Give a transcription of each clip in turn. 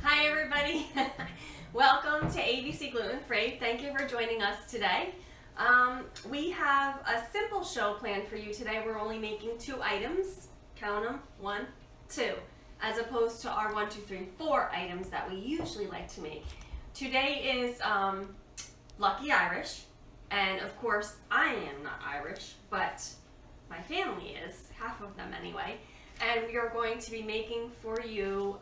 Hi everybody. Welcome to ABC Gluten Free. Thank you for joining us today. We have a simple show planned for you today. We're only making 2 items. Count them. 1, 2. As opposed to our 1, 2, 3, 4 items that we usually like to make. Today is Lucky Irish. And of course, I am not Irish, but my family is. Half of them anyway. And we are going to be making for you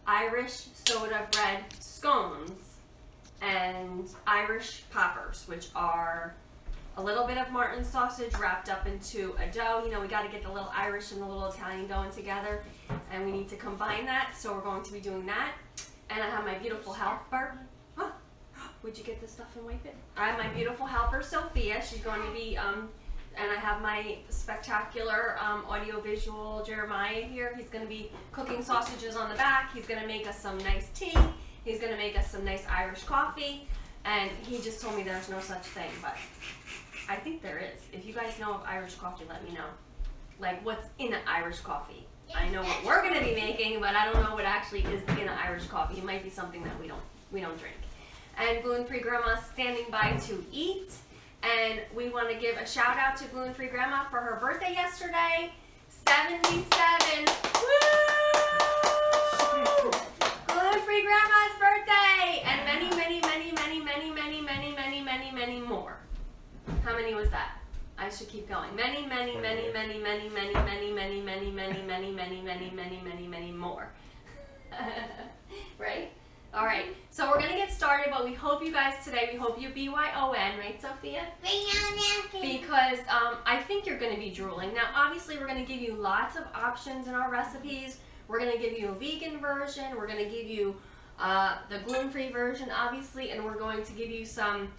Irish soda bread scones and Irish poppers, which are a little bit of Martin sausage wrapped up into a dough. You know, we got to get the little Irish and the little Italian going together, and we need to combine that, so we're going to be doing that. And I have my beautiful helper. Huh? Would you get this stuff and wipe it? I have my beautiful helper, Sophia. She's going to be and I have my spectacular audio-visual Jeremiah here. He's going to be cooking sausages on the back. He's going to make us some nice tea. He's going to make us some nice Irish coffee. And he just told me there's no such thing, but I think there is. If you guys know of Irish coffee, let me know. Like, what's in an Irish coffee? I know what we're going to be making, but I don't know what actually is in an Irish coffee. It might be something that we don't drink. And gluten-free grandma's standing by to eat. And we want to give a shout out to Gluten-Free Grandma for her birthday yesterday. 77. Woo! Gluten-Free Grandma's birthday! And many more. How many was that? I should keep going. Many more. Right? All right, so we're gonna get started, but we hope you guys today, we hope you BYON, right, Sophia? Because I think you're gonna be drooling. Now, obviously, we're gonna give you lots of options in our recipes. We're gonna give you a vegan version. We're gonna give you the gluten-free version, obviously, and we're going to give you some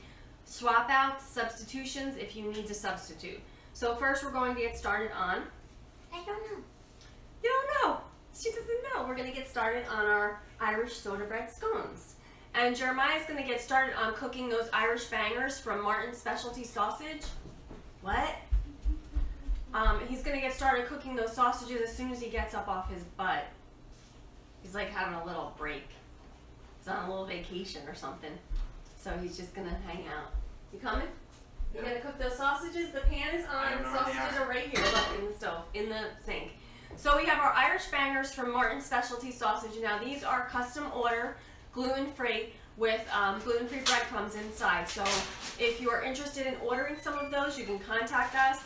swap outs, substitutions, if you need to substitute. So first, we're going to get started on. I don't know. You don't know. She doesn't know. We're going to get started on our Irish soda bread scones. And Jeremiah's going to get started on cooking those Irish bangers from Martin's Specialty Sausage. What? He's going to get started cooking those sausages as soon as he gets up off his butt. He's like having a little break. He's on a little vacation or something. So he's just going to hang out. You coming? You going to cook those sausages? The pan is on. The sausages are right here, look, in the stove, in the sink. So we have our Irish bangers from Martin's Specialty Sausage. Now these are custom order, gluten-free, with gluten-free breadcrumbs inside. So if you are interested in ordering some of those, you can contact us.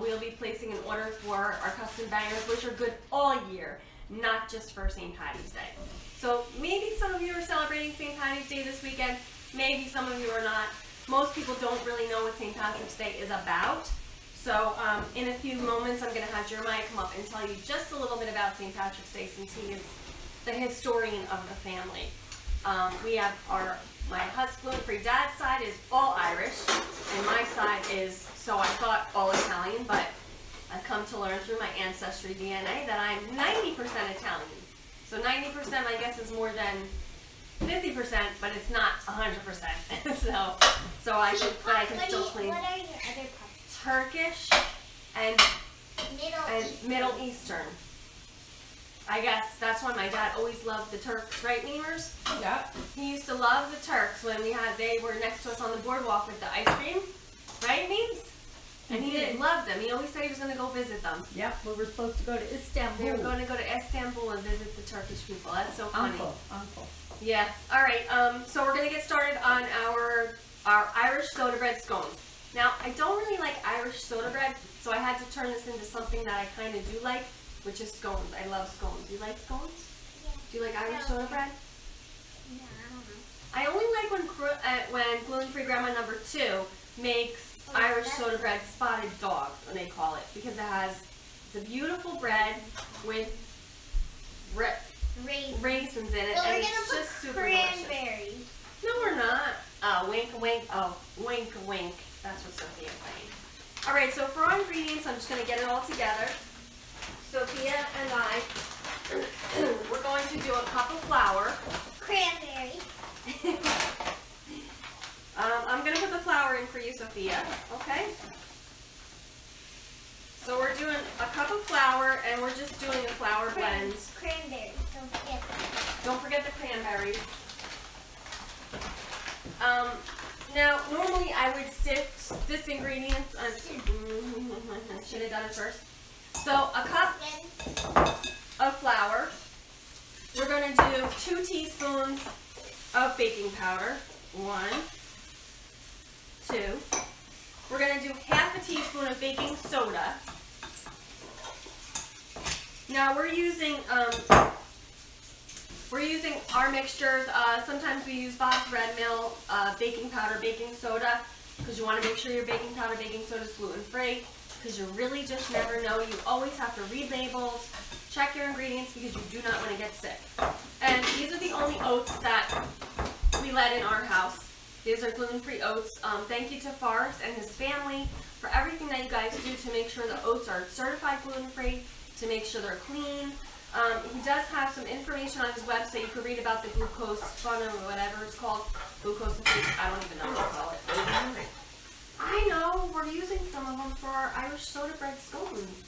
We'll be placing an order for our custom bangers, which are good all year, not just for St. Patty's Day. So maybe some of you are celebrating St. Patty's Day this weekend. Maybe some of you are not. Most people don't really know what St. Patrick's Day is about. So in a few moments, I'm going to have Jeremiah come up and tell you just a little bit about St. Patrick's Day, since he is the historian of the family. We have my husband's gluten-free dad's side is all Irish, and my side is, so I thought, all Italian, but I've come to learn through my ancestry DNA that I'm 90% Italian. So 90%, I guess, is more than 50%, but it's not 100%. so I can still claim. What are your other puppets? Turkish and Middle Eastern. I guess that's why my dad always loved the Turks, right, Memers? Yeah. He used to love the Turks when they were next to us on the boardwalk with the ice cream, right, Memes? And he didn't love them. He always said he was going to go visit them. Yep, we were supposed to go to Istanbul. They were going to go to Istanbul and visit the Turkish people. That's so funny. Uncle. Yeah. All right. So we're going to get started on our Irish soda bread scones. Now, I don't really like Irish soda bread, so I had to turn this into something that I kind of do like, which is scones. I love scones. Do you like scones? Yeah. Do you like Irish soda bread? No, I don't know. I only like when Gluten-Free Grandma number 2 makes Irish soda bread spotted dog, when they call it, because it has the beautiful bread with raisins in it, and it's just super delicious. Cranberries. No, we're not. Wink, wink. Oh, wink, wink. That's what Sophia's saying. All right, so for our ingredients, I'm just going to get it all together. Sophia and I, we're going to do a cup of flour. Cranberry. I'm going to put the flour in for you, Sophia. Okay? So we're doing a cup of flour, and we're just doing a flour blend. Cranberries, don't forget them. Don't forget the cranberries. Now, normally I would sift this ingredient. I should have done it first. So a cup of flour. We're going to do 2 teaspoons of baking powder. 1, 2. We're going to do half a teaspoon of baking soda. Now we're using our mixtures. Sometimes we use Bob's Red Mill, baking powder, baking soda, because you want to make sure your baking powder, baking soda is gluten-free, because you really just never know. You always have to read labels, check your ingredients, because you do not want to get sick. And these are the only oats that we let in our house. These are gluten-free oats. Thank you to Forrest and his family for everything that you guys do to make sure the oats are certified gluten-free, to make sure they're clean. He does have some information on his website. You can read about the glucose fun or whatever it's called. Glucose, I don't even know what to call it. I know, we're using some of them for our Irish soda bread scones.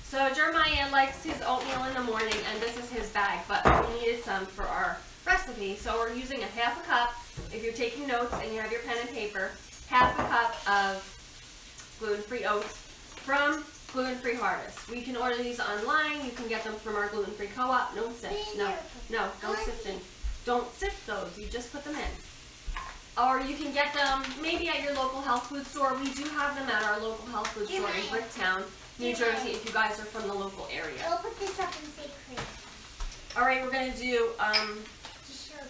So Jeremiah likes his oatmeal in the morning, and this is his bag, but we needed some for our recipe. So we're using a half a cup. If you're taking notes and you have your pen and paper, half a cup of gluten-free oats from Gluten-Free Harvest. We can order these online. You can get them from our gluten-free co-op. No sift. No, don't sift them. Don't sift those. You just put them in. Or you can get them maybe at your local health food store. We do have them at our local health food store in Bricktown, New Jersey, if you guys are from the local area. I'll put this up and say cream. All right, we're going to do Just show them.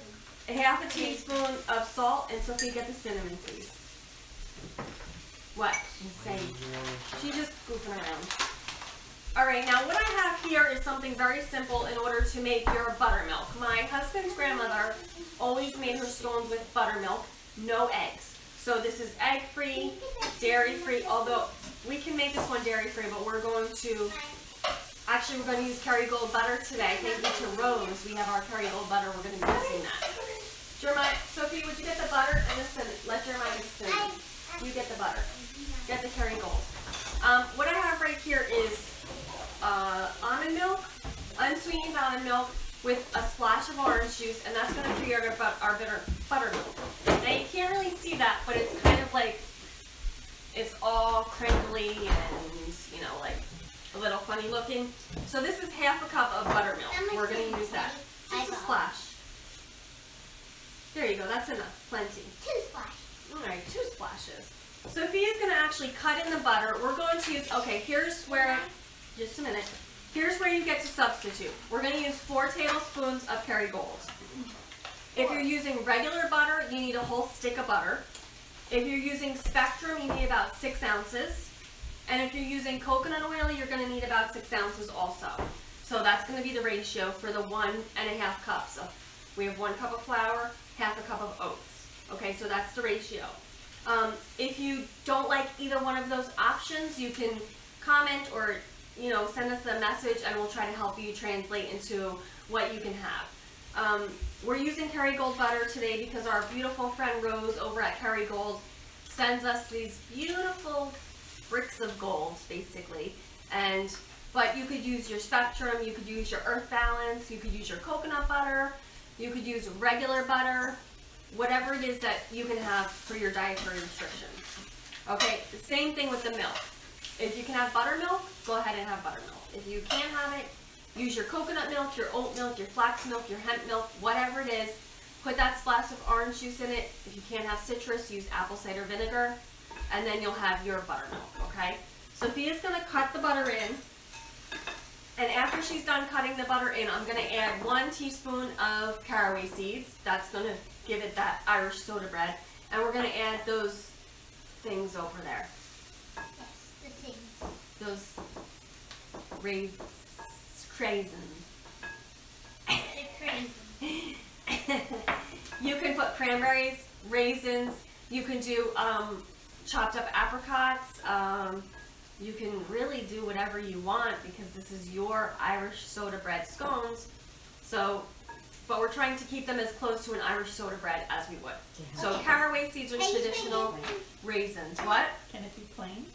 a half a teaspoon of salt. And Sophie, get the cinnamon, please. What? She's just goofing around. All right, now what I have here is something very simple in order to make your buttermilk. My husband's grandmother always made her scones with buttermilk, no eggs. So this is egg-free, dairy-free, although we can make this one dairy-free, but we're going to use Kerrygold butter today. Thank you to Rose. We have our Kerrygold butter. We're going to be using that. Jeremiah, Sophie, would you get the butter and the cinnamon? Let Jeremiah get the cinnamon. You get the butter. Get the Kerrygold. What I have right here is almond milk, unsweetened almond milk with a splash of orange juice, and that's going to create our buttermilk. Now you can't really see that, but it's kind of like, it's all crinkly and, you know, like a little funny looking. So this is half a cup of buttermilk. We're going to use that. Just a splash. There you go. That's enough. Plenty. 2 splashes. All right, 2 splashes. Sophia's going to actually cut in the butter. We're going to use, okay, here's where, just a minute. Here's where you get to substitute. We're going to use 4 tablespoons of Kerrygold. If you're using regular butter, you need a whole stick of butter. If you're using Spectrum, you need about 6 ounces. And if you're using coconut oil, you're going to need about 6 ounces also. So that's going to be the ratio for the 1.5 cups. So we have 1 cup of flour, half a cup of oats. Okay, so that's the ratio. If you don't like either one of those options, you can comment or, you know, send us a message and we'll try to help you translate into what you can have. We're using Kerrygold butter today because our beautiful friend Rose over at Kerrygold sends us these beautiful bricks of gold, basically. But you could use your Spectrum, you could use your Earth Balance, you could use your coconut butter, you could use regular butter, whatever it is that you can have for your dietary restrictions. Okay, the same thing with the milk. If you can have buttermilk, go ahead and have buttermilk. If you can't have it, use your coconut milk, your oat milk, your flax milk, your hemp milk, whatever it is. Put that splash of orange juice in it. If you can't have citrus, use apple cider vinegar, and then you'll have your buttermilk, okay? Sophia's going to cut the butter in, and after she's done cutting the butter in, I'm going to add 1 teaspoon of caraway seeds. That's going to give it that Irish soda bread, and we're going to add those things over there. Yes, the things. Those craisins. The crazy. You can put cranberries, raisins, you can do chopped up apricots, you can really do whatever you want because this is your Irish soda bread scones. So, but we're trying to keep them as close to an Irish soda bread as we would. So caraway seeds are traditional, raisins. What? Can it be plain?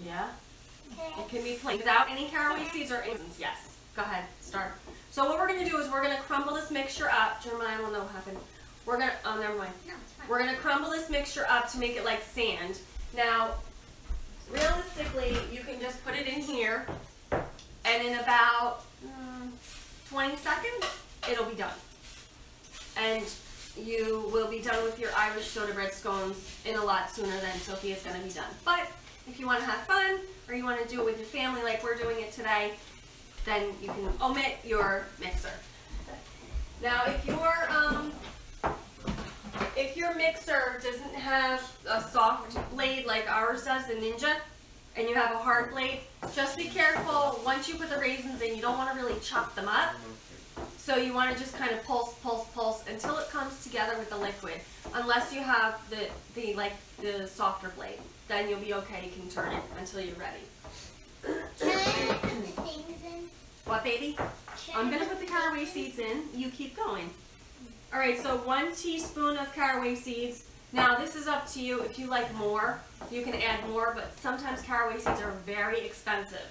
Yeah. Okay. It can be plain without any caraway seeds or raisins. Yes. Go ahead. Start. So what we're going to do is we're going to crumble this mixture up. Jeremiah will know what happened. We're going to, oh, never mind. No, it's fine. We're going to crumble this mixture up to make it like sand. Now, realistically, you can just put it in here, and in about 20 seconds, it'll be done. And you will be done with your Irish soda bread scones in a lot sooner than Sophia's going to be done. But if you want to have fun, or you want to do it with your family like we're doing it today, then you can omit your mixer. Now, if your mixer doesn't have a soft blade like ours does, the Ninja, and you have a hard blade, just be careful. Once you put the raisins in, you don't want to really chop them up. So you want to just kind of pulse, pulse, pulse until it comes together with the liquid. Unless you have the softer blade, then you'll be okay. You can turn it until you're ready. Can I put the things in? What, baby? I'm gonna put the caraway seeds in. You keep going. All right. So 1 teaspoon of caraway seeds. Now this is up to you. If you like more, you can add more. But sometimes caraway seeds are very expensive,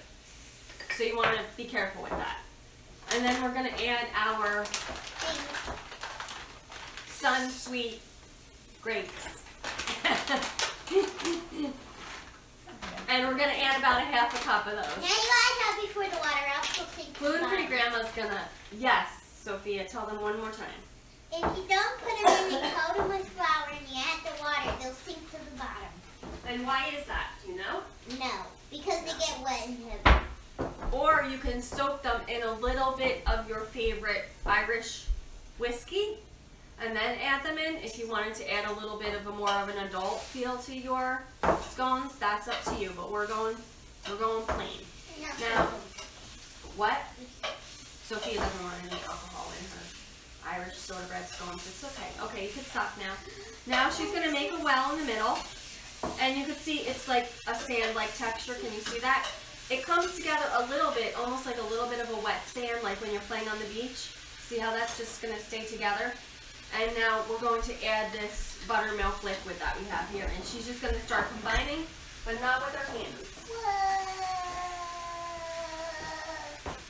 so you want to be careful with that. And then we're going to add our Sun-Sweet grapes. And we're going to add about a ½ cup of Now those. you gotta have before the water else will sink to the Gluten-free bottom. grandma's going to, yes, Sophia, tell them one more time. If you don't put them in and coat them with flour and you add the water, they'll sink to the bottom. And why is that? Do you know? No, because they get wet in the Or you can soak them in a little bit of your favorite Irish whiskey and then add them in. If you wanted to add a little bit of a more of an adult feel to your scones, that's up to you. But we're going plain. Now, what? Sophia doesn't want any alcohol in her Irish soda bread scones. It's okay. Okay, you can stop now. Now she's going to make a well in the middle. And you can see it's like a sand-like texture. Can you see that? It comes together a little bit, almost like a little bit of a wet sand, like when you're playing on the beach. See how that's just going to stay together? And now we're going to add this buttermilk liquid that we have here. And she's just going to start combining, but not with her hands.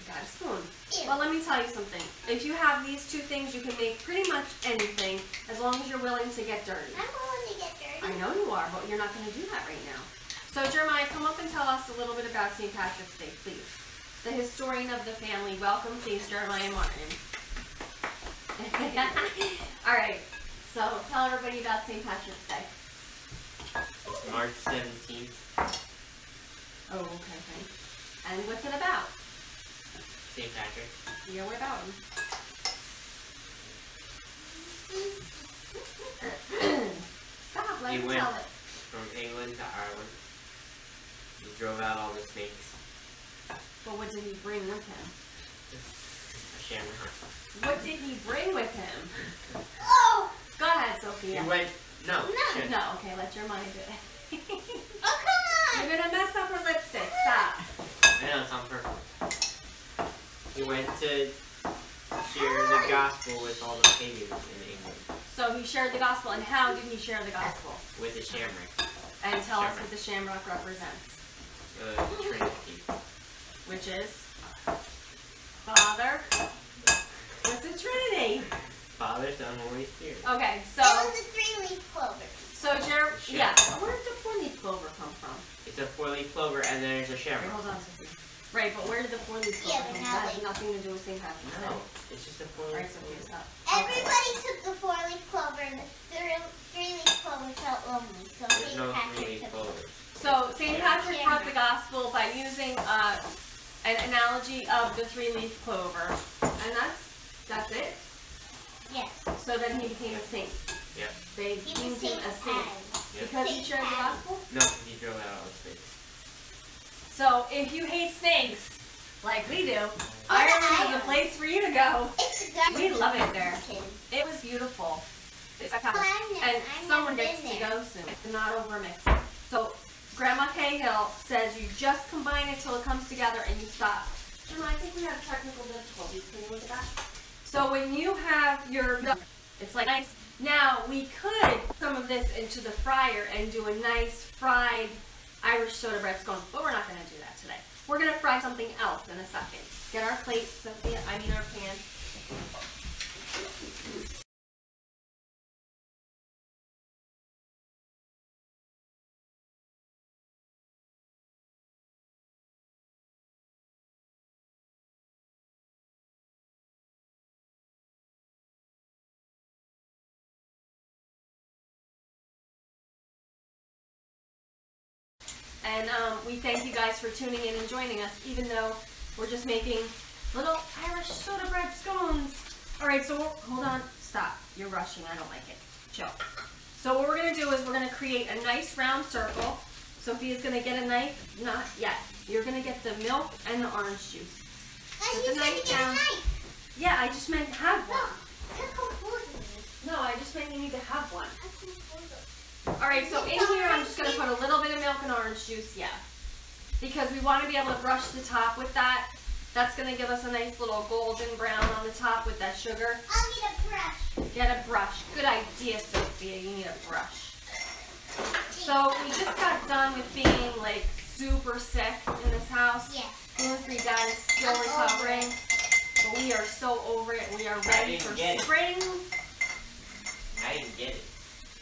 Got a spoon. Well, let me tell you something. If you have these two things, you can make pretty much anything as long as you're willing to get dirty. I'm willing to get dirty. I know you are, but you're not going to do that right now. So, Jeremiah, come up and tell us a little bit about St. Patrick's Day, please. The historian of the family. Welcome, please, Jeremiah Martin. All right. So, tell everybody about St. Patrick's Day. It's March 17th. Oh, okay, thanks. And what's it about? St. Patrick. Yeah, what about him? Stop, let He me went tell it. from England to Ireland. He drove out all the snakes. But what did he bring with him? A shamrock. What did he bring with him? Oh! Go ahead, Sophia. He went, no. No. shit. No, okay, let Jeremiah do it. Oh, come on! You're gonna mess up her lipstick. Stop. I know, it's on purpose. He went to share the gospel with all the pagans in England. So he shared the gospel, and how did he share the gospel? With a shamrock. And tell us what the shamrock represents. Trinity. Which is? Father. What's the Trinity? Father, Son, Holy Spirit. Okay, so... It was a 3-leaf clover. Yeah. Where did the 4-leaf clover come from? It's a 4-leaf clover and then there's a Wait, shamrock. hold on, Sophie. Right, but where did the 4-leaf Yeah, clover but come from? now That has they- nothing to do with St. Patrick's Day. No, it's just a Alright, 4-leaf Sophia, clover. stop. Everybody took the 4-leaf clover and the 3-leaf clover felt lonely, so There's St. no Patrick 3-leaf took it. clovers. So St. Patrick brought the gospel by using an analogy of the 3-leaf clover, and that's it. Yes. So then he became a saint. Yep. They He deemed was him St. a saint Yep. because he Saint shared the Patty. gospel. No, he drove out all the snakes. So if you hate snakes, like we do, the Ireland is island. a place for you to go. It's a garden. We love it there. Kidding. It was beautiful. It's Well, and I've someone never gets been to there. go soon. It's not over mixing. So Grandma Cahill says you just combine it till it comes together and you stop. Gemma, I think we have technical difficulties. Can you look at that? So when you have your, it's like nice. Now we could put some of this into the fryer and do a nice fried Irish soda bread scones, but we're not going to do that today. We're going to fry something else in a second. Get our plate, Sophia, our pan. And we thank you guys for tuning in and joining us, even though we're just making little Irish soda bread scones. All right, so hold on, stop. You're rushing, I don't like it. Chill. So what we're gonna do is we're gonna create a nice round circle. Sophia's gonna get a knife, not yet. You're gonna get the milk and the orange juice. Put the knife down. Yeah, I just meant have one. No, I just meant you need to have one. Alright, so in here I'm just going to put a little bit of milk and orange juice, yeah. Because we want to be able to brush the top with that. That's going to give us a nice little golden brown on the top with that sugar. I'll need a brush. Get a brush. Good idea, Sophia. You need a brush. So we just got done with being like super sick in this house. Yeah. Gluten-free dad is still recovering. But we are so over it. We are ready for spring. I didn't get it.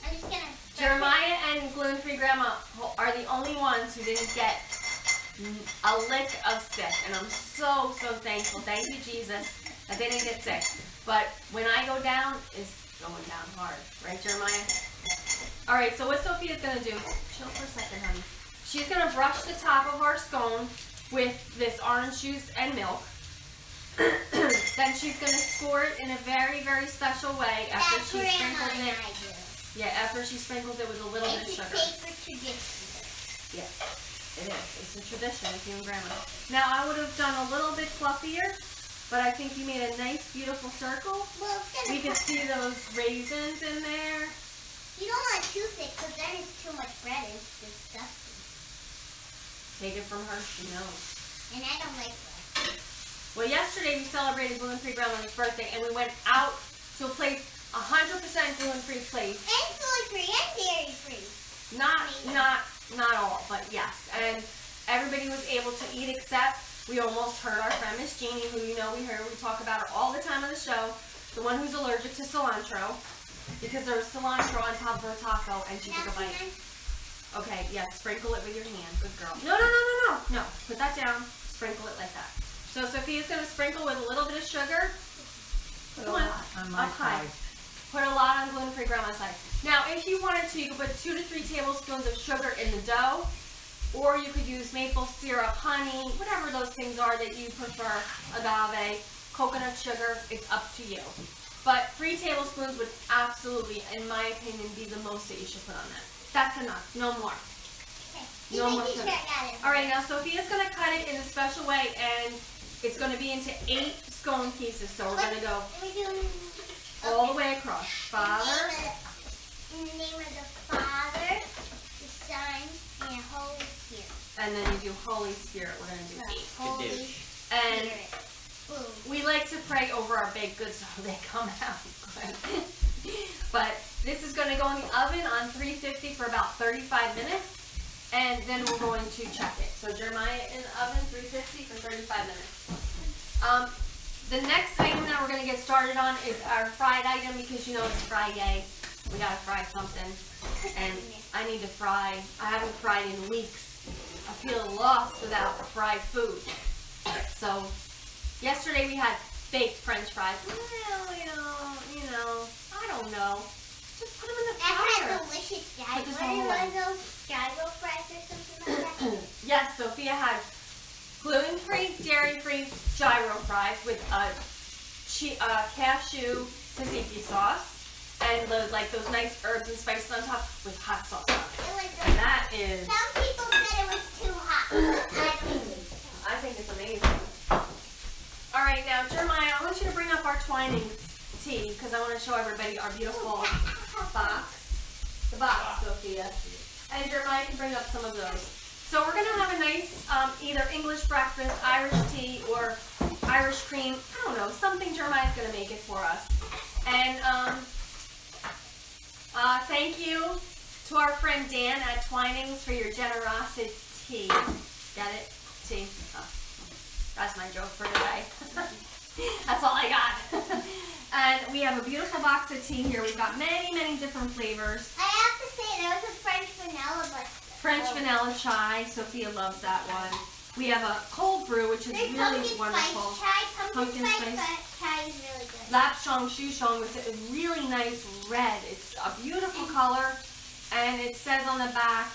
I'm just gonna. Jeremiah and gluten-free grandma are the only ones who didn't get a lick of sick, and I'm so thankful. Thank you, Jesus, that they didn't get sick. But when I go down, it's going down hard, right, Jeremiah? All right, so what Sophia's gonna do? Chill for a second, honey. She's gonna brush the top of our scone with this orange juice and milk. Then she's gonna score it in a very special way after she sprinkles it. Yeah, after she sprinkles it with a little bit of sugar. It's a sacred tradition. Yeah, it is. It's a tradition with you and Grandma. Now, I would have done a little bit fluffier, but I think you made a nice, beautiful circle. Well, We can see those raisins in there. You don't want it too thick because then it's too much bread and it's disgusting. Take it from her, she knows. And I don't like bread. Well, yesterday we celebrated gluten-free Grandma's birthday, and we went out to a place 100% gluten-free place. And gluten-free and dairy-free. Not all, but yes. And everybody was able to eat except we almost hurt our friend Miss Jeannie, who you know we talk about her all the time on the show. The one who's allergic to cilantro. Because there was cilantro on top of her taco and she took a bite. Okay, yes, sprinkle it with your hand. Good girl. No. Put that down. Sprinkle it like that. So Sophia's going to sprinkle with a little bit of sugar. Come on, up high. Put a lot on gluten-free Grandma's side. Now, if you wanted to, you could put 2 to 3 tablespoons of sugar in the dough, or you could use maple syrup, honey, whatever those things are that you prefer, agave, coconut sugar, it's up to you. But 3 tablespoons would absolutely, in my opinion, be the most that you should put on that. That's enough, no more. Okay. No more sugar. Alright, now Sophia's going to cut it in a special way, and it's going to be into 8 scone pieces, so we're going to go all the way across. Father. In the name of the Father, the Son, and the Holy Spirit. And then you do Holy Spirit. We're going to do 8. Holy And Spirit. we like to pray over our baked goods so they come out good. But this is going to go in the oven on 350 for about 35 minutes. And then we're going to check it. So Jeremiah in the oven, 350 for 35 minutes. The next item that we're going to get started on is our fried item because you know it's Friday. We got to fry something. And I need to fry. I haven't fried in weeks. I feel lost without fried food. So yesterday we had baked French fries. Well, you know, I don't know. Just put them in the fryer. That had delicious gyro fries or something like that. Yes, Sophia had gluten-free, dairy-free gyro fries with cashew tzatziki sauce and like those nice herbs and spices on top with hot sauce on it. And that is... Some people said it was too hot. I think it's amazing. All right, now Jeremiah, I want you to bring up our Twinings tea because I want to show everybody our beautiful box. The box, Sophia. And Jeremiah can bring up some of those. So we're going to have a nice either English breakfast, Irish tea, or Irish cream. I don't know, something Jeremiah's going to make it for us. And thank you to To our friend Dan at Twinings for your generosity. Get it? Tea. Oh, that's my joke for today. That's all I got. And we have a beautiful box of tea here. We've got many, many different flavors. I have to say, there was a French vanilla, but French vanilla chai. Sophia loves that one. We have a cold brew, which is really wonderful. Pumpkin spice chai is really good. Lapsang Souchong with a really nice red. It's a beautiful color, and it says on the back,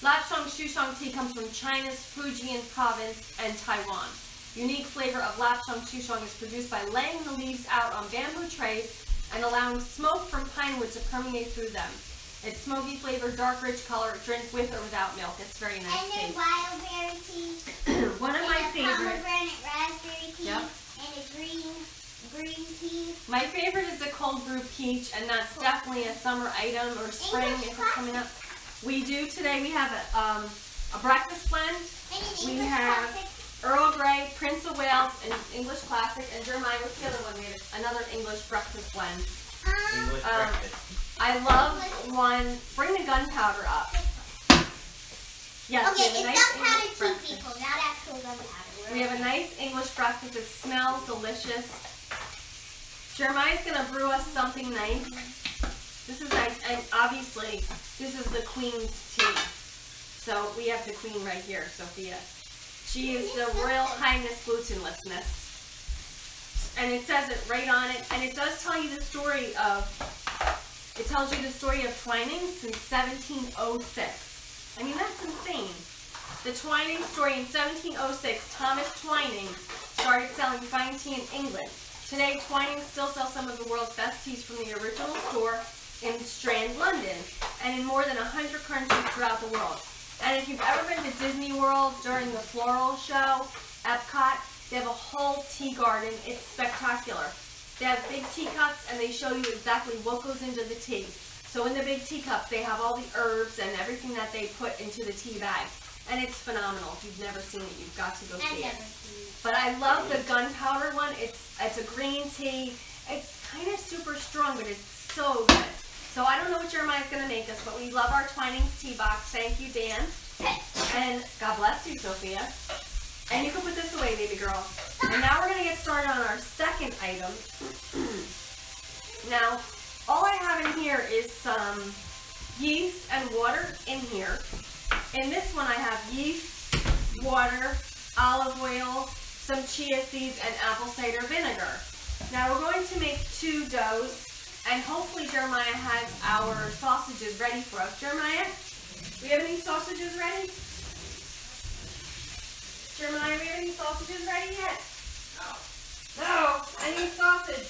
Lapsang Souchong tea comes from China's Fujian province and Taiwan. Unique flavor of Lapsang Souchong is produced by laying the leaves out on bamboo trays and allowing smoke from pine wood to permeate through them. It's smoky flavor, dark, rich color. Drink with or without milk. It's very nice. And then wild berry tea. One of my favorite. Pomegranate raspberry tea. Yep. And a green tea. My favorite is the cold brew peach, and that's definitely a summer item or spring if it's coming up. We do today. We have a breakfast blend. We have Earl Grey, Prince of Wales, and English Classic. And Jeremiah, what's the other one? We have another English breakfast blend. English breakfast. I love one. Bring the gunpowder up. Yes, Okay, we have a it's nice gunpowder English tea, breakfast. people, not actual gunpowder. We have a nice English breakfast. It smells delicious. Jeremiah's gonna brew us something nice. This is nice, and obviously, this is the Queen's tea. So we have the Queen right here, Sophia. She is the Royal Highness glutenlessness. And it says it right on it, and it does tell you the story of, it tells you the story of Twinings since 1706. I mean, that's insane. The Twining story in 1706, Thomas Twining started selling fine tea in England. Today, Twining still sells some of the world's best teas from the original store in Strand, London, and in more than 100 countries throughout the world. And if you've ever been to Disney World during the floral show, Epcot, they have a whole tea garden. It's spectacular. They have big teacups, and they show you exactly what goes into the tea. So in the big teacups, they have all the herbs and everything that they put into the tea bag. And it's phenomenal. If you've never seen it, you've got to go see it. But I love the gunpowder one. It's a green tea. It's kind of super strong, but it's so good. So I don't know what Jeremiah's going to make us, but we love our Twinings tea box. Thank you, Dan. And God bless you, Sophia. And you can put this away, baby girl. And now we're going to get started on our second item. Now, all I have in here is some yeast and water in here. In this one, I have yeast, water, olive oil, some chia seeds, and apple cider vinegar. Now, we're going to make 2 doughs, and hopefully Jeremiah has our sausages ready for us. Jeremiah, do we have any sausages ready? Jeremiah, do we have any sausages ready yet? No. No, I need sausage.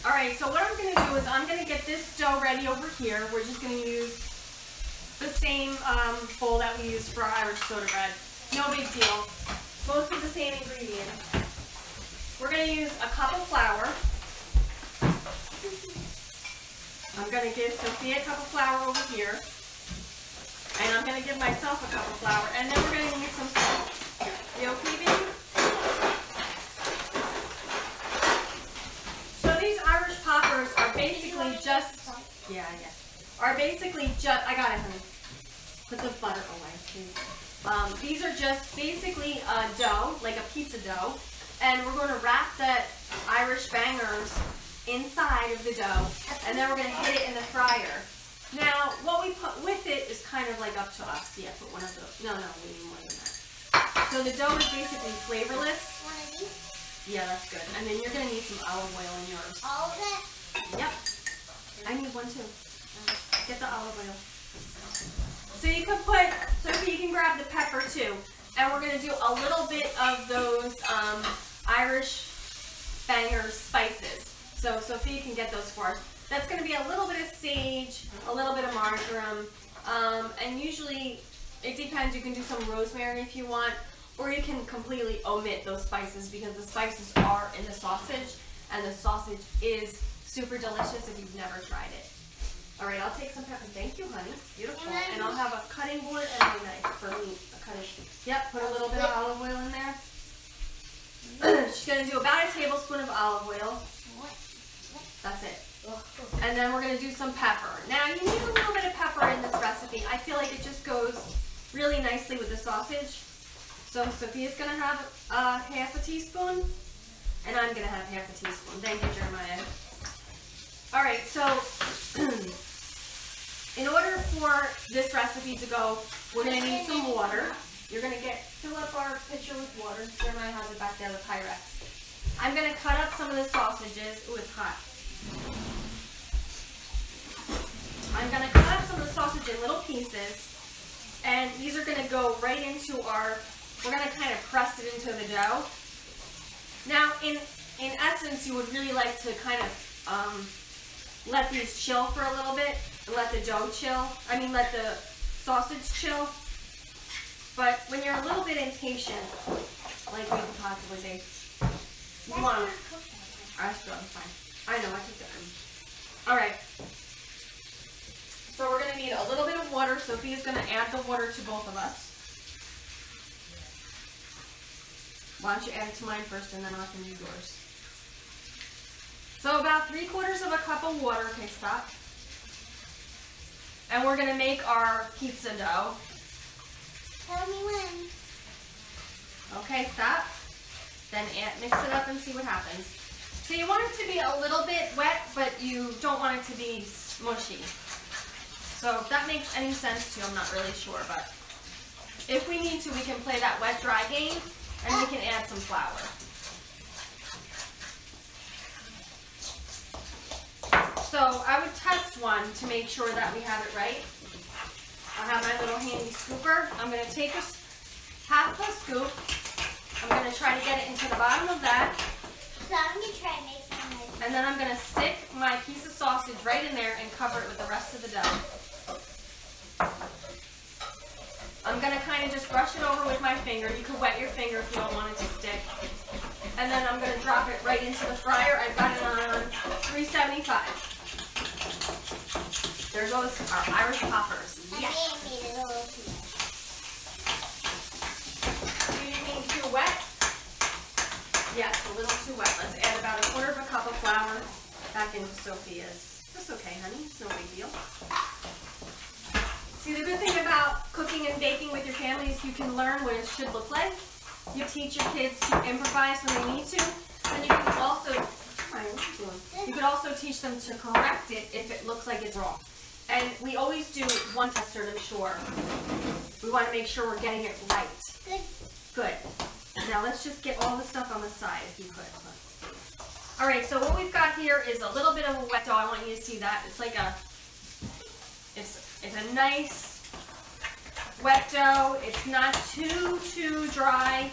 Alright, so what I'm going to do is I'm going to get this dough ready over here. We're just going to use the same bowl that we use for our Irish soda bread. No big deal. Most of the same ingredients. We're going to use a cup of flour. I'm going to give Sophia a cup of flour over here. And I'm going to give myself a cup of flour. And then we're going to need some salt. You okay, baby? So these Irish poppers are basically just, I got it, honey. Put the butter away, please. These are just basically a dough, like a pizza dough. And we're going to wrap the Irish bangers inside of the dough. And then we're going to hit it in the fryer. Now, what we put with it is kind of like up to us. Yeah, put one of those. No, we need more than that. So the dough is basically flavorless. One of these? Yeah, that's good. And then you're going to need some olive oil in yours. All of it? Yep. I need one too. Get the olive oil. So you can put, Sophie, you can grab the pepper too. And we're going to do a little bit of those Irish banger spices. So Sophie can get those for us. That's going to be a little bit of sage, a little bit of marjoram, and usually it depends. You can do some rosemary if you want, or you can completely omit those spices because the spices are in the sausage, and the sausage is super delicious if you've never tried it. All right, I'll take some pepper. Thank you, honey. Beautiful. And I'll have a cutting board and a knife for meat. Yep, put a little bit of olive oil in there. She's going to do about a tablespoon of olive oil. That's it. And then we're going to do some pepper. Now you need a little bit of pepper in this recipe. I feel like it just goes really nicely with the sausage. So Sophia's going to have half a teaspoon, and I'm going to have half a teaspoon. Thank you, Jeremiah. All right, so in order for this recipe to go, we're going to need some water. You're going to fill up our pitcher with water. Jeremiah has it back there with Pyrex. I'm going to cut up some of the sausages. Ooh, it's hot. I'm going to cut up some of the sausage in little pieces, and these are going to go right into we're going to kind of press it into the dough. Now, in essence, you would really like to kind of let these chill for a little bit, let the dough chill, let the sausage chill. But when you're a little bit impatient, like we could possibly be, you want to, that's good, fine. I know, I took that one. All right. So we're going to need a little bit of water. Sophia's going to add the water to both of us. Why don't you add it to mine first, and then I can use yours. So about 3/4 cup of water. Okay, stop. And we're going to make our pizza dough. Tell me when. Okay, stop. Then mix it up and see what happens. So you want it to be a little bit wet, but you don't want it to be mushy. So if that makes any sense to you, I'm not really sure, but if we need to, we can play that wet-dry game, and we can add some flour. So I would test one to make sure that we have it right. I have my little handy scooper. I'm going to take half a scoop. I'm going to try to get it into the bottom of that. So I'm going to try and make some. And then I'm going to stick my piece of sausage right in there and cover it with the rest of the dough. I'm going to kind of just brush it over with my finger. You can wet your finger if you don't want it to stick. And then I'm going to drop it right into the fryer. I've got it on 375. There goes our Irish poppers. I made it a little too wet. Do you mean too wet? Yes, a little too wet. Let's add about 1/4 cup of flour back into Sophia's. That's okay, honey. It's no big deal. See, the good thing about cooking and baking with your family is you can learn what it should look like. You teach your kids to improvise when they need to, and you can also teach them to correct it if it looks like it's wrong. And we always do one tester to be sure. We want to make sure we're getting it right. Good. Good. Now let's just get all the stuff on the side if you could. All right, so what we've got here is a little bit of a wet dough. I want you to see that. It's like it's a nice wet dough. It's not too dry,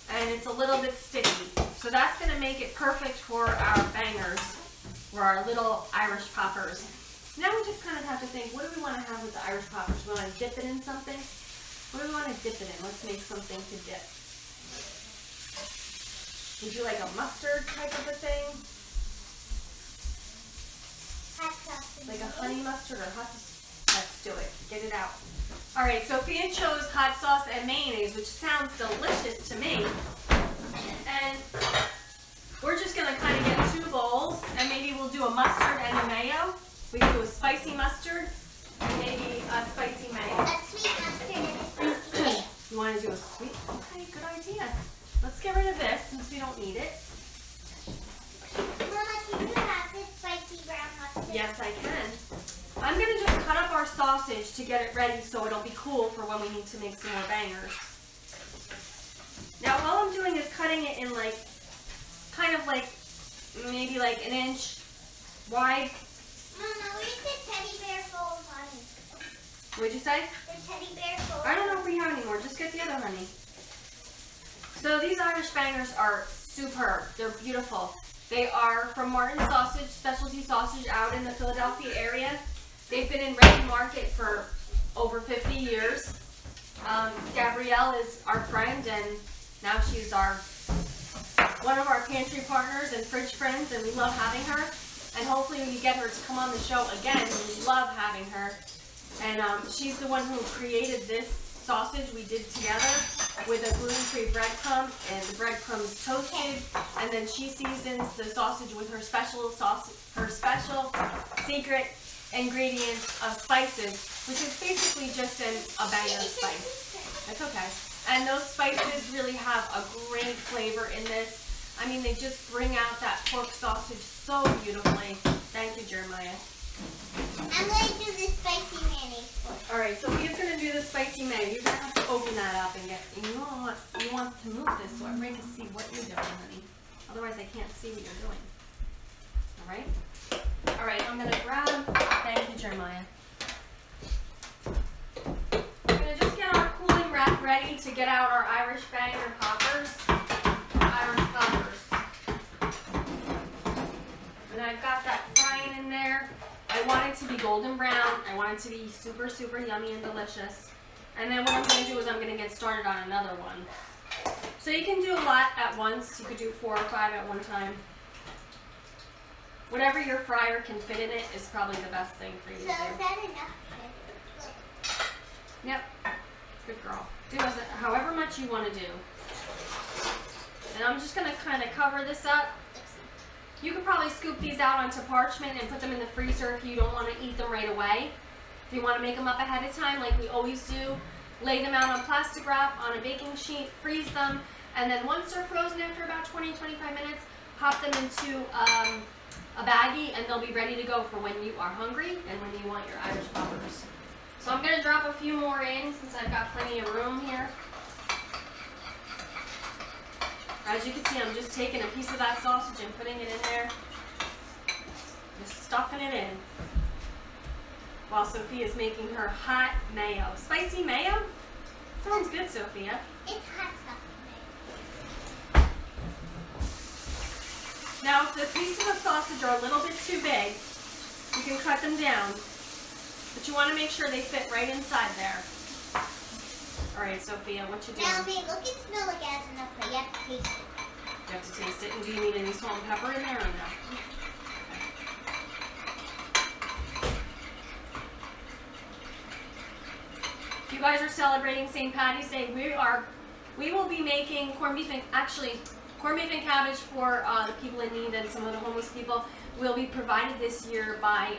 and it's a little bit sticky. So that's going to make it perfect for our bangers, for our little Irish poppers. Now we just kind of have to think, what do we want to have with the Irish poppers? We want to dip it in something? What do we want to dip it in? Let's make something to dip. Would you like a mustard type of a thing? Hot sauce. Like a honey mustard or hot sauce? Let's do it. Get it out. All right, Sophia chose hot sauce and mayonnaise, which sounds delicious to me. And we're just going to kind of get 2 bowls, and maybe we'll do a mustard and a mayo. We can do a spicy mustard and maybe a spicy mayo. A sweet mustard and a spicy mayo. You want to do a sweet? Okay, good idea. Let's get rid of this since we don't need it. Mama, can you have this spicy brown mustard? Yes, I can. I'm going to just cut up our sausage to get it ready so it'll be cool for when we need to make some more bangers. Now, all I'm doing is cutting it in kind of maybe like an inch wide. Mama, where's the teddy bear full of honey? What'd you say? The teddy bear full. I don't know if we have any more. Just get the other honey. So these Irish bangers are superb. They're beautiful. They are from Martin Sausage, specialty sausage out in the Philadelphia area. They've been in Ready Market for over 50 years. Gabrielle is our friend, and now she's one of our pantry partners and fridge friends, and we love having her. And hopefully we get her to come on the show again. We love having her. And she's the one who created this sausage we did together with a gluten-free breadcrumb, and the breadcrumb's toasted, and then she seasons the sausage with her special secret ingredients of spices, which is basically just a bang of spice. That's okay. And those spices really have a great flavor in this. I mean, they just bring out that pork sausage so beautifully. Thank you, Jeremiah. I'm going to do the spicy mayonnaise first. Alright, so Sophia's going to do the spicy mayo. You're going to have to open that up and get, you want to move this so everybody can see what you're doing, honey. Otherwise, I can't see what you're doing. Alright? Alright, I'm going to grab, thank you, Jeremiah. We're going to just get our cooling rack ready to get out our Irish banger poppers. And I've got that frying in there. I want it to be golden brown. I want it to be super, super yummy and delicious. And then what I'm going to do is I'm going to get started on another one. So you can do a lot at once. You could do 4 or 5 at one time. Whatever your fryer can fit in it is probably the best thing for you to do. So is that enough? Yep. Good girl. Do however much you want to do. And I'm just going to kind of cover this up. You could probably scoop these out onto parchment and put them in the freezer if you don't want to eat them right away. If you want to make them up ahead of time like we always do, lay them out on plastic wrap on a baking sheet, freeze them, and then once they're frozen after about 20-25 minutes, pop them into a baggie and they'll be ready to go for when you are hungry and when you want your Irish poppers. So I'm going to drop a few more in since I've got plenty of room here. As you can see, I'm just taking a piece of that sausage and putting it in there. Just stuffing it in. While Sophia's making her hot mayo. Spicy mayo? Sounds good, Sophia. It's hot stuff. Now, if the pieces of sausage are a little bit too big, you can cut them down. But you want to make sure they fit right inside there. Alright, Sophia, what you doing? Now, they look and smell like it has enough, but you have to taste it. You have to taste it. And do you need any salt and pepper in there or no? If you guys are celebrating St. Patty's Day, we will be making corned beef and cabbage for the people in need and some of the homeless people. Will be provided this year by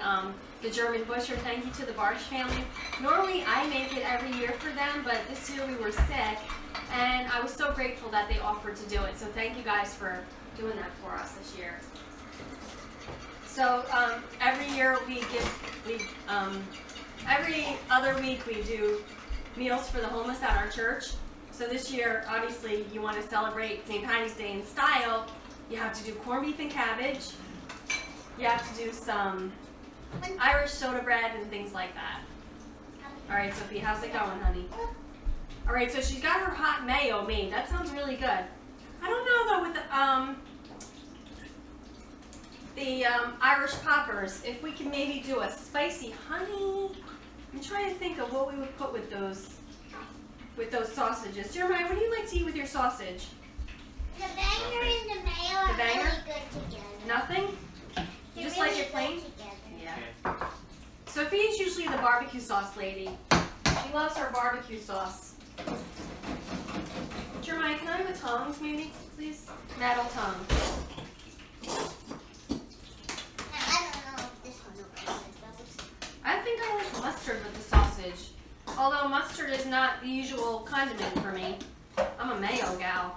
the German butcher. Thank you to the Barsh family. Normally I make it every year for them, but this year we were sick and I was so grateful that they offered to do it. So thank you guys for doing that for us this year. So every year every other week we do meals for the homeless at our church. So this year, obviously, you want to celebrate St. Patty's Day in style. You have to do corned beef and cabbage. You have to do some Irish soda bread and things like that. All right, Sophie, how's it going, honey? All right, so she's got her hot mayo made. That sounds really good. I don't know though with the Irish poppers, if we can maybe do a spicy honey. I'm trying to think of what we would put with those sausages. Jeremiah, what do you like to eat with your sausage? The banger and the mayo are really good together. Nothing? They're Just really like it plain? good together. Yeah. Sophie's usually the barbecue sauce lady. She loves her barbecue sauce. Jeremiah, can I have the tongs maybe, please? Metal tongs. Now, I don't know if this one will be good. I think I like mustard with the sausage. Although mustard is not the usual condiment for me. I'm a mayo gal.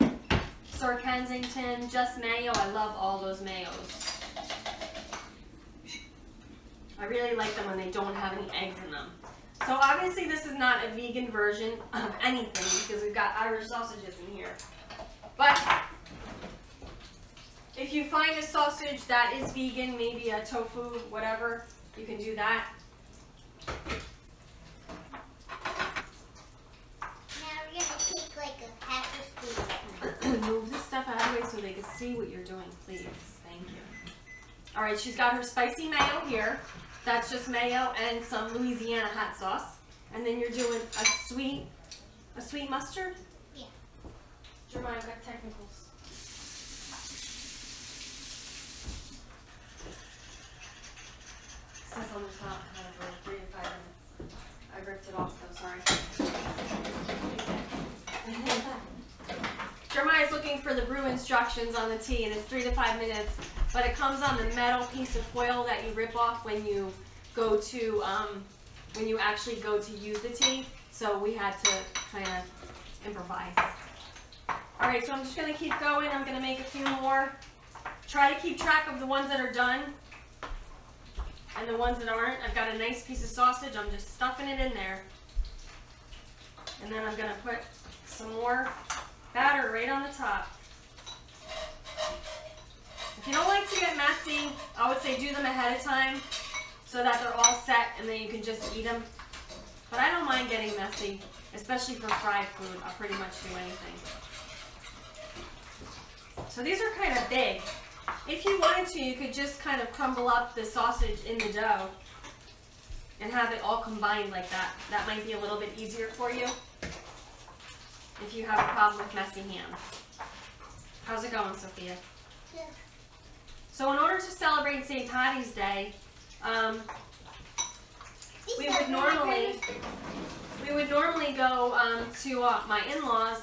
Sir Kensington, just mayo. I love all those mayos. I really like them when they don't have any eggs in them. So obviously this is not a vegan version of anything because we've got Irish sausages in here. But if you find a sausage that is vegan, maybe a tofu, whatever, you can do that. Take like a half a spoon. Move this stuff out of the way so they can see what you're doing, please. Thank you. All right, she's got her spicy mayo here. That's just mayo and some Louisiana hot sauce. And then you're doing a sweet mustard? Yeah. Jeremiah, I've got technicals. It says on the top, for 3 to 5 minutes. I ripped it off though, sorry. Jeremiah's looking for the brew instructions on the tea, and it's 3 to 5 minutes, but it comes on the metal piece of foil that you rip off when you go to, when you actually go to use the tea. So we had to kind of improvise. All right, so I'm just gonna keep going. I'm gonna make a few more. Try to keep track of the ones that are done and the ones that aren't. I've got a nice piece of sausage. I'm just stuffing it in there. And then I'm gonna put some more batter right on the top. If you don't like to get messy, I would say do them ahead of time so that they're all set and then you can just eat them. But I don't mind getting messy, especially for fried food. I'll pretty much do anything. So these are kind of big. If you wanted to, you could just kind of crumble up the sausage in the dough and have it all combined like that. That might be a little bit easier for you if you have a problem with messy hands. How's it going, Sophia? Good. So in order to celebrate St. Patty's Day, we would normally go to my in-laws,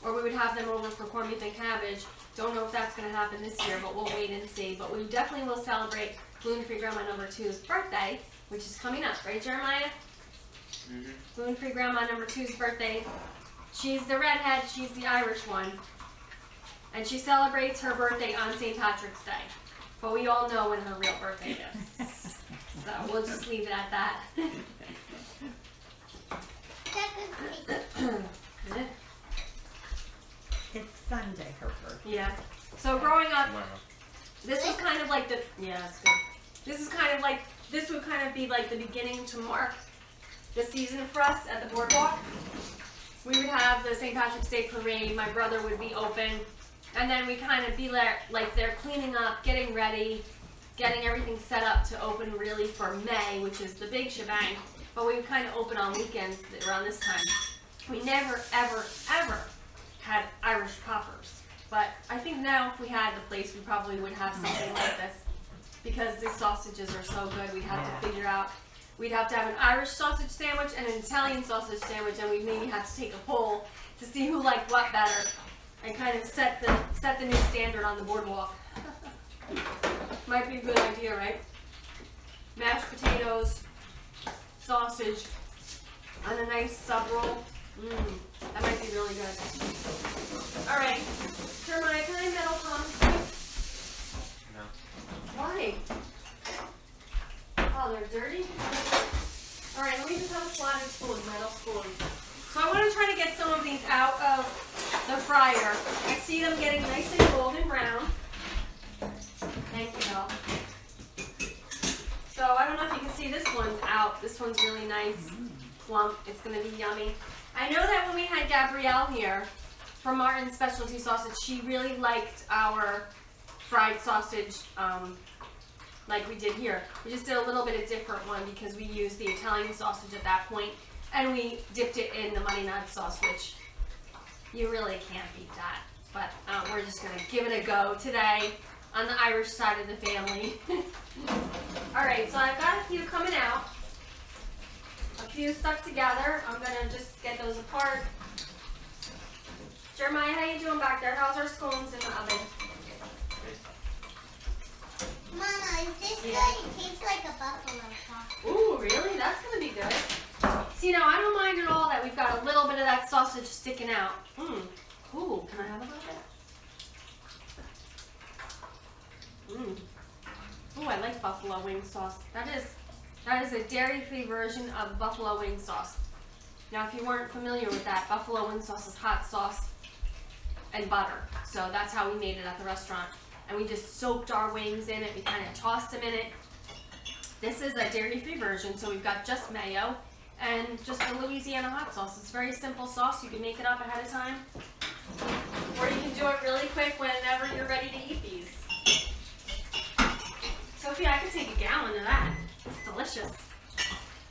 or we would have them over for corned beef and cabbage. Don't know if that's going to happen this year, but we'll wait and see. But we definitely will celebrate gluten-free grandma number 2's birthday, which is coming up, right, Jeremiah? Mm-hmm. Gluten-free grandma number 2's birthday. She's the redhead, she's the Irish one. And she celebrates her birthday on St. Patrick's Day. But we all know when her real birthday is. So we'll just leave it at that. It's Sunday, her birthday. Yeah. So growing up, this was kind of like the, yeah, it's good. This is kind of like, this would kind of be like the beginning to mark the season for us at the boardwalk. We would have the St. Patrick's Day parade, my brother would be open, and then we kind of be like they're cleaning up, getting ready, getting everything set up to open really for May, which is the big shebang. But we would kind of open on weekends around this time. We never, ever, ever had Irish poppers. But I think now if we had the place, we probably would have something like this. Because these sausages are so good, we'd have to figure out. We'd have to have an Irish sausage sandwich and an Italian sausage sandwich, and we'd maybe have to take a poll to see who liked what better, and kind of set the new standard on the boardwalk. Might be a good idea, right? Mashed potatoes, sausage, and a nice sub roll. That might be really good. All right, Jeremiah, can I metal tongs, please? No. Why? Oh, they're dirty? Alright, let me just have a slotted spoon, metal spoon. So I want to try to get some of these out of the fryer. I see them getting nice and golden brown. Thank you, Bill. So I don't know if you can see this one's out. This one's really nice, plump. It's going to be yummy. I know that when we had Gabrielle here from Martin's Specialty Sausage, she really liked our fried sausage like we did here. We just did a little bit of different one because we used the Italian sausage at that point, and we dipped it in the money nut sauce, which you really can't beat that. But we're just going to give it a go today on the Irish side of the family. Alright, so I've got a few coming out. A few stuck together. I'm going to just get those apart. Jeremiah, how you doing back there? How's our scones in the oven? Mama, is this good? It tastes like a buffalo sauce. Ooh, really? That's going to be good. See, now I don't mind at all that we've got a little bit of that sausage sticking out. Ooh, can I have a little bit? Ooh, I like buffalo wing sauce. That is a dairy-free version of buffalo wing sauce. Now, if you weren't familiar with that, buffalo wing sauce is hot sauce and butter. So that's how we made it at the restaurant. And we just soaked our wings in it. We kind of tossed them in it. This is a dairy-free version, so we've got just mayo and just a Louisiana hot sauce. It's a very simple sauce. You can make it up ahead of time. Or you can do it really quick whenever you're ready to eat these. Sophia, I could take a gallon of that. It's delicious.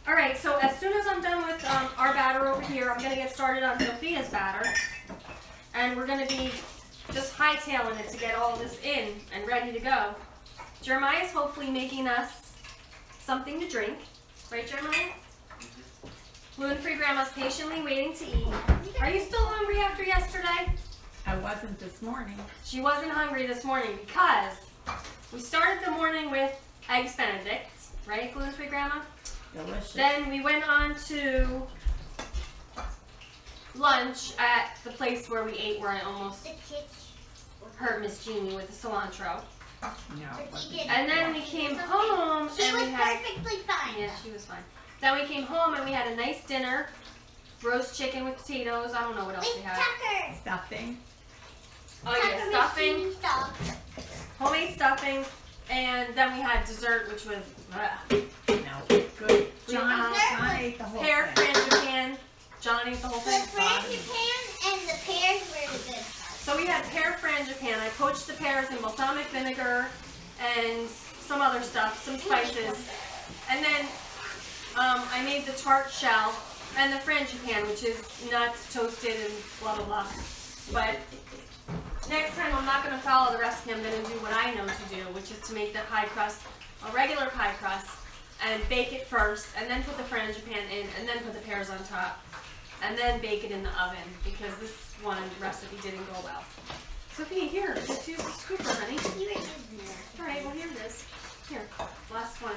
All right, so as soon as I'm done with our batter over here, I'm going to get started on Sophia's batter. And we're going to be just hightailing it to get all this in and ready to go. Jeremiah's hopefully making us something to drink. Right, Jeremiah? Gluten-free Grandma's patiently waiting to eat. Are you still hungry after yesterday? I wasn't this morning. She wasn't hungry this morning because we started the morning with Eggs Benedict, right, Gluten-free Grandma? Delicious. Then we went on to lunch at the place where we ate, where I almost The kitchen. hurt Miss Jeannie with the cilantro. No, it wasn't. And then we came home She and was we had... perfectly fine. Yeah, she was fine. Then we came home and we had a nice dinner. Roast chicken with potatoes. I don't know what else we With had. Tucker. Stuffing. Oh yeah, stuffing. Stuff. Homemade stuffing. And then we had dessert, which was No, good. John Dessert ate the whole pear thing. frangipane. John ate the whole The thing. frangipane and the pears were the good part. So we had pear frangipane. I poached the pears in balsamic vinegar and some other stuff, some spices. And then I made the tart shell and the frangipane, which is nuts toasted and blah blah blah. But next time I'm not going to follow the recipe. I'm going to do what I know to do, which is to make the pie crust a regular pie crust and bake it first, and then put the frangipane in, and then put the pears on top, and then bake it in the oven, because this one recipe didn't go well. Sophia, here, let's use the scooper, honey. You were using that. All right, well, here it is. Here, last one.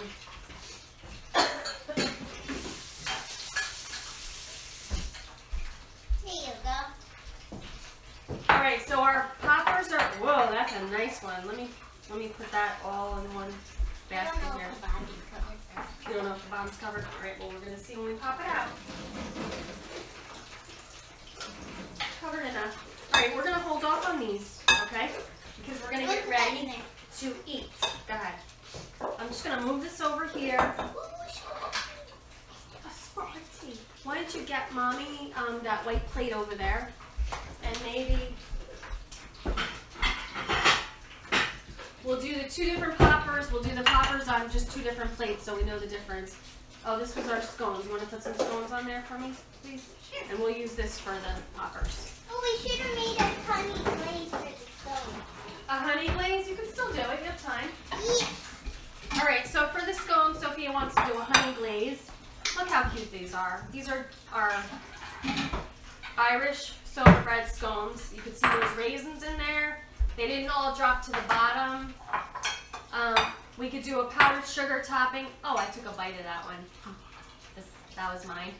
There you go. All right, so our poppers are. Whoa, that's a nice one. Let me put that all in one I basket don't know here. if the bottom covers that. You don't know if the bottom's covered. All right, well, we're gonna see when we pop it out. Covered enough. All right, we're gonna hold off on these, okay? Because we're gonna get Put that in ready there. to eat. Go ahead. I'm just gonna move this over here. A Sparty. Why don't you get mommy that white plate over there, and maybe we'll do the two different poppers. We'll do the poppers on just two different plates so we know the difference. Oh, this was our scones. You want to put some scones on there for me, please? Sure. And we'll use this for the poppers. Oh, we should have made a honey glaze for the stove. A honey glaze, you can still do it. You have time. Yes. All right, so for the scones, Sophia wants to do a honey glaze. Look how cute these are. These are our Irish soda bread scones. You can see those raisins in there. They didn't all drop to the bottom. We could do a powdered sugar topping. Oh, I took a bite of that one. That was mine.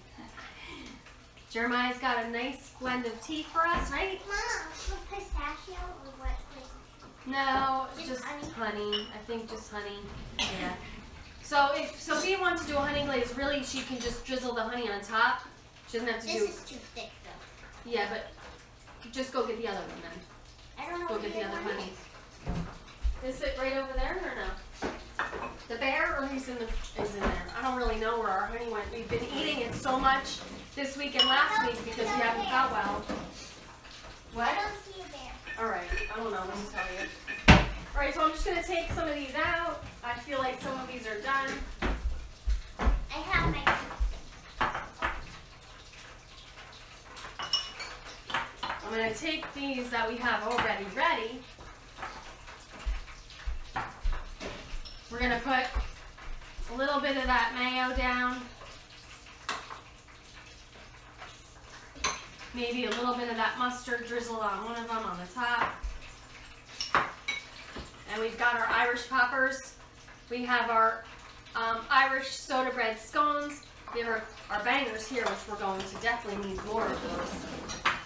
Jeremiah's got a nice blend of tea for us, right? Mama, with pistachio or what? No, Just just honey? honey. I think just honey. Yeah. So if Sophia wants to do a honey glaze, really she can just drizzle the honey on top. She doesn't have to This do. is too thick though. Yeah, but just go get the other one then. I don't know Go what get the other one honey. is. Is it right over there or no? The bear, or is in there? I don't really know where our honey went. We've been eating it so much this week and last week because we haven't got well. I What? don't see a bear. All right, I don't know. Let me tell you. All right, so I'm just gonna take some of these out. I feel like some of these are done. I have my. I'm gonna take these that we have already ready. We're gonna put a little bit of that mayo down. Maybe a little bit of that mustard drizzled on one of them on the top. And we've got our Irish poppers. We have our Irish soda bread scones. We have our bangers here, which we're going to definitely need more of those.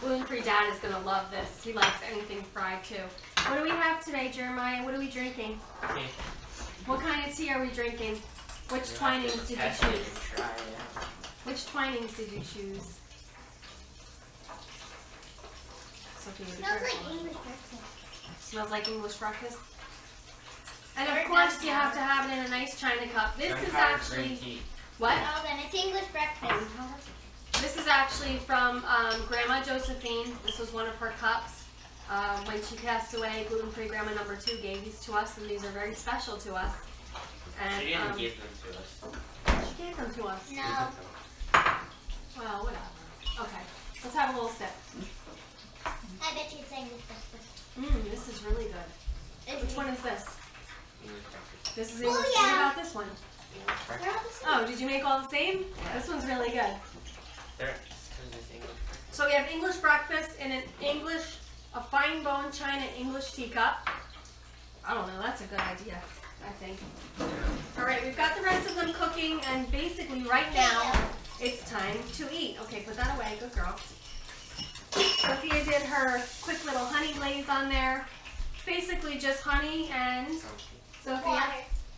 Gluten-free Dad is going to love this. He likes anything fried too. What do we have today, Jeremiah? What are we drinking? Okay. What kind of tea are we drinking? Which twinings did you Test it choose? and try it out. Which twinings did you choose? Sophia, be Smells careful. like English breakfast. Smells like English breakfast. And Or of it course, does you have to have it in a nice china cup. This Don't is have actually green tea. what? Oh, then it's English breakfast. This is actually from Grandma Josephine. This was one of her cups. When she passed away, gluten-free Grandma number 2 gave these to us, and these are very special to us. And She didn't give them to us. she gave them to us. No. Well, whatever. Okay, let's have a little sip. I bet you it's English breakfast. This is really good. Which one is this? English breakfast. This is Oh, English. yeah. What about this one? English breakfast. They're all the same. Oh, did you make all the same? This one's really good. So we have English breakfast in a fine bone china English teacup. I don't know, that's a good idea, I think. All right, we've got the rest of them cooking, and basically right now, it's time to eat. Okay, put that away, good girl. Sophia did her quick little honey glaze on there. Basically just honey and, Sophia,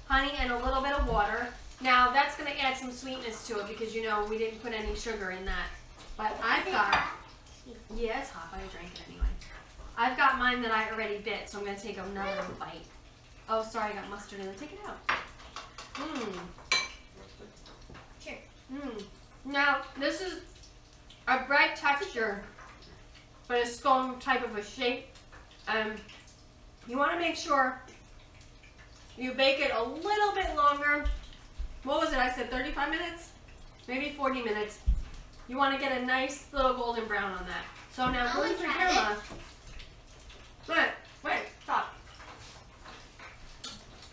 honey and a little bit of water. Now that's gonna add some sweetness to it because you know we didn't put any sugar in that. But I've got, yeah, it's hot, but I drank it anyway. I've got mine that I already bit, so I'm gonna take another bite. Oh, sorry, I got mustard in it. Take it out. Mmm. Sure. Mmm. Now, this is a bread texture, but a scone type of a shape. You want to make sure you bake it a little bit longer. What was it? I said 35 minutes? Maybe 40 minutes. You want to get a nice little golden brown on that. So now, gluten-free grandma. Wait, stop.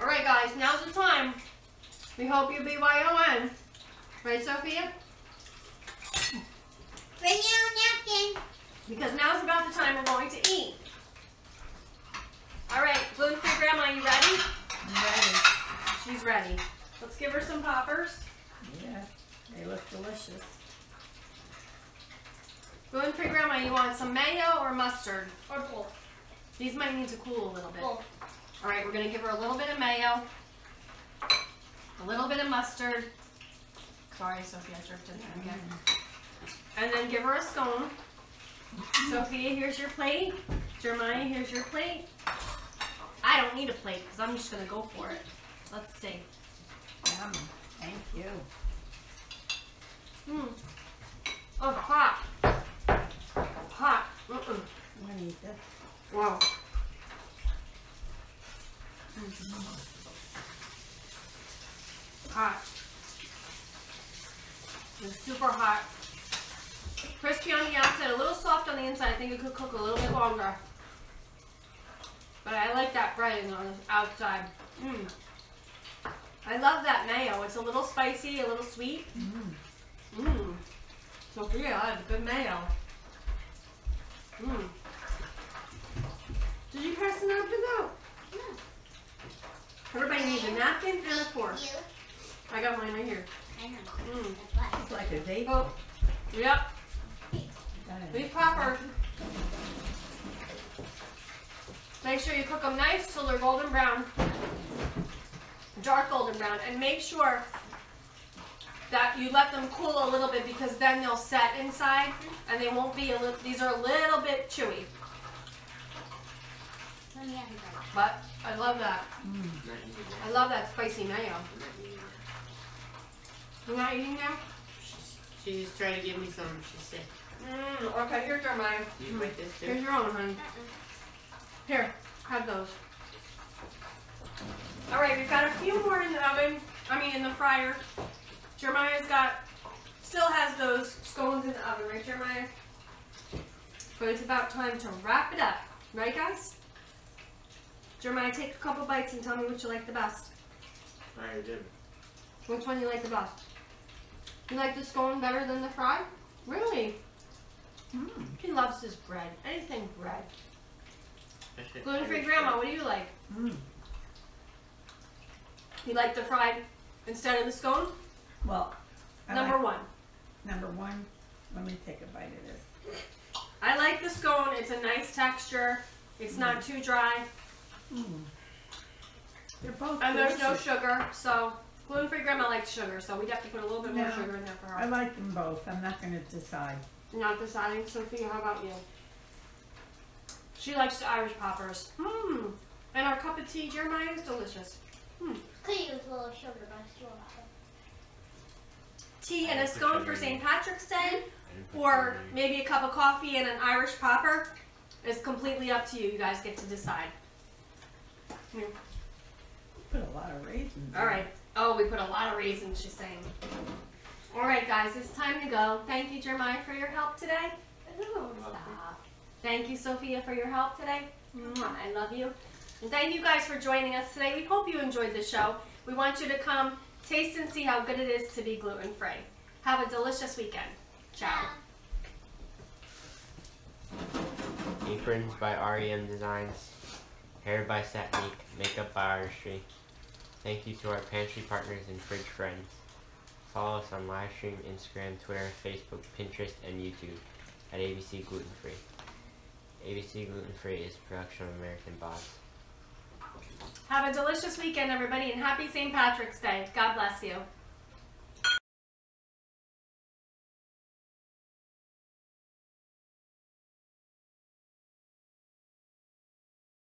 All right, guys, now's the time. We hope you BYON. Right, Sophia? Bring your own napkin. Because now's about the time we're going to eat. All right, gluten-free grandma, you ready? I'm ready. She's ready. Let's give her some poppers. Yes, they look delicious. Gluten-free grandma, you want some mayo or mustard? Or both. These might need to cool a little bit. Both. All right, we're gonna give her a little bit of mayo, a little bit of mustard. Sorry, Sophia, I jerked in there again. And then give her a scone. Sophia, here's your plate. Jeremiah, here's your plate. I don't need a plate because I'm just gonna go for it. Let's see. Yum. Thank you. Mmm. Oh, hot. Hot. I'm gonna eat this. Wow. Hot. It's super hot. Crispy on the outside, a little soft on the inside. I think it could cook a little bit longer. But I like that bread on the outside. Mmm. I love that mayo. It's a little spicy, a little sweet. Mmm. Mmm. Sophia, I have good mayo. Mmm. Did you pass the napkin out? No. Everybody needs a napkin and a fork. You. I got mine right here. I know. Mmm. That's why. It's like a vape. Oh. Yep. Got it. These poppers. Make sure you cook them nice till they're golden brown. Dark golden brown. And make sure that you let them cool a little bit because then they'll set inside and they won't be these are a little bit chewy. Let me have it. But I love that. Mm. I love that spicy mayo. You're not eating now? She's just trying to give me some. She's sick. Okay, here's your mine. You like this too? Here's your own, honey. Here, have those. All right, we've got a few more in the oven. In the fryer. Jeremiah's still has those scones in the oven, right, Jeremiah? But it's about time to wrap it up. Right, guys? Jeremiah, take a couple bites and tell me which you like the best. I already did. Which one you like the best? You like the scone better than the fry? Really? Mm. He loves his bread. Anything bread. Especially Gluten-free Irish grandma, bread. what do you like? Mm. You like the fried instead of the scone? Well, I Number like, one. number one, let me take a bite of this. I like the scone. It's a nice texture. It's not too dry. Mm. They're both And there's no delicious. sugar. So gluten-free grandma likes sugar. So we'd have to put a little bit more No. sugar in there for I her. like them both. I'm not going to decide. Not deciding. Sophia, how about you? She likes the Irish poppers. And our cup of tea, Jeremiah, is delicious. Could use a little sugar, but I still love it. Tea and a scone for St. Patrick's Day, or maybe a cup of coffee and an Irish popper. It's completely up to you. You guys get to decide. Here. Put a lot of raisins. All right. Oh, we put a lot of raisins, she's saying. All right, guys, it's time to go. Thank you, Jeremiah, for your help today. Ooh, stop. Thank you, Sophia, for your help today. Mwah, I love you. And thank you guys for joining us today. We hope you enjoyed the show. We want you to come taste and see how good it is to be gluten-free. Have a delicious weekend. Ciao. Aprons by REM Designs. Hair by Satnique. Makeup by Artistry. Thank you to our pantry partners and fridge friends. Follow us on livestream, Instagram, Twitter, Facebook, Pinterest, and YouTube at ABC Gluten Free. ABC Gluten Free is a production of American Boss. Have a delicious weekend, everybody, and happy St. Patrick's Day. God bless you.